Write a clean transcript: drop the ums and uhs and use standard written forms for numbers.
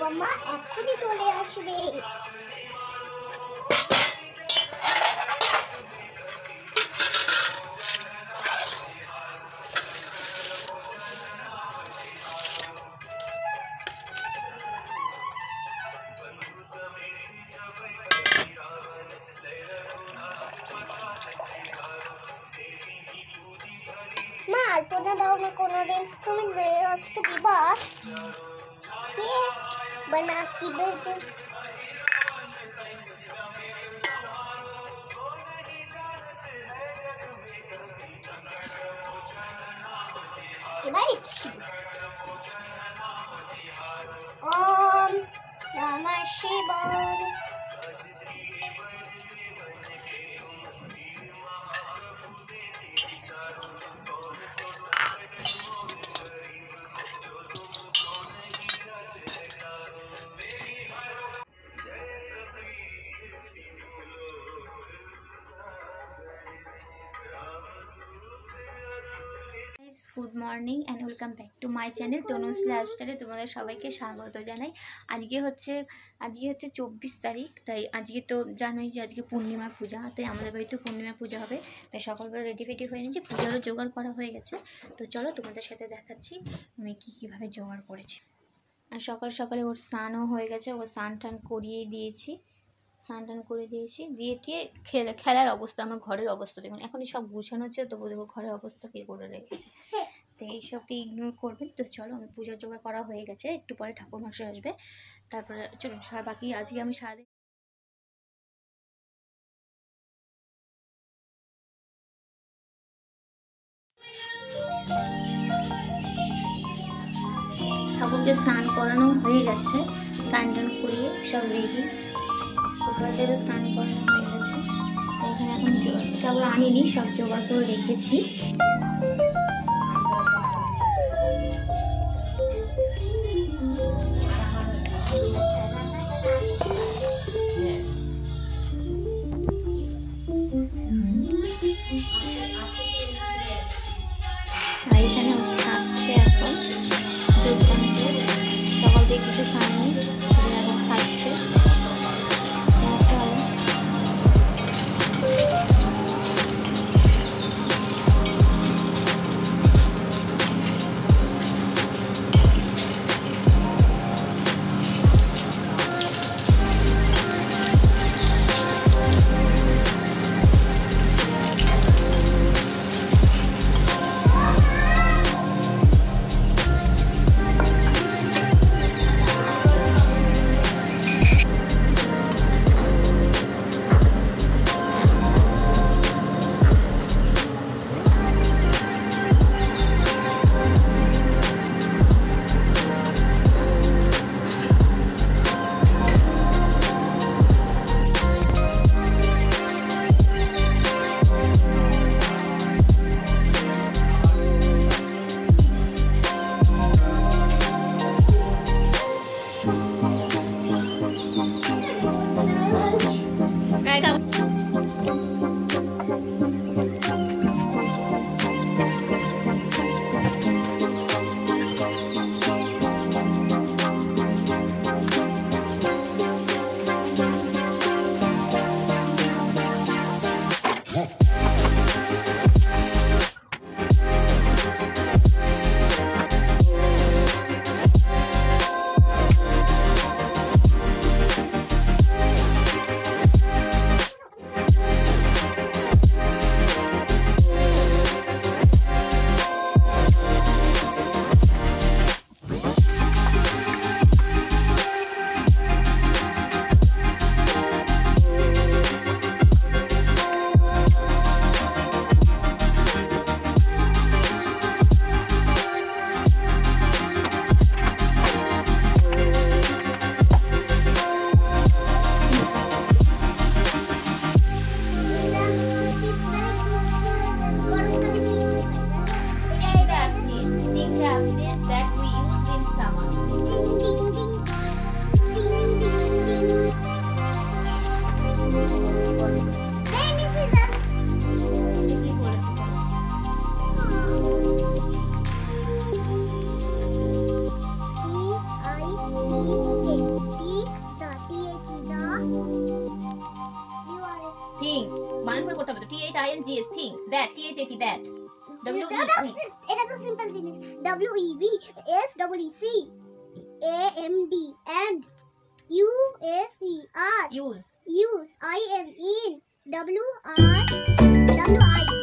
বাবা এখনই চলে আসবে। মা আলপনা দাও না কোনোদিন, তুমি আজকে দিবা কে बना की बेटे ओम नमः शिवाय। Good morning and welcome back to my channel Tanu's লাইফস্টাইলে তোমাদের সবাইকে স্বাগত জানাই। আজকে হচ্ছে 24 তারিখ, তাই আজকে তো জানোই যে আজকে পূর্ণিমা পূজা, তাই আমাদের বাড়িতে পূর্ণিমা পূজা হবে। তাই সকালবেলা রেডি হয়ে নিয়েছি, পূজারও জোগাড় করা হয়ে গেছে। তো চলো তোমাদের সাথে দেখাচ্ছি আমি কীভাবে জোগাড় করেছি। আর সকাল সকালে ওর স্নানও হয়ে গেছে, ওর স্নান টান করিয়ে দিয়েছি, দিয়ে টিয়ে খেলার অবস্থা। আমার ঘরের অবস্থা দেখুন, এখনই সব গুছানো হচ্ছে, তবু দেখো ঘরের অবস্থা কী করে রেখেছে। তো এইসবকে ইগনোর করবেন। তো চলো আমি পূজার জোগাড় করা হয়ে গেছে, একটু পরে ঠাকুরমশাই আসবে, তারপরে চলুন বাকি আজকে আমি সারাদিন ঠাকুরকে স্নান করানো হয়ে গেছে, স্নান টান করিয়ে সব রেডি, ছোটবাচ্চারও স্নান করানো হয়ে গেছে। এখানে এখন কেবল আনিনি, সব জোগাড় করে রেখেছি। এখানে খাচ্ছে এখন, সকাল থেকে কিছু খায়নি, এখন খাচ্ছে। G S things. That T H A T that. W E V. এটা তো সিম্পল জিনিস। W E V S E C A M D and U S E R Use. use I N in W R W I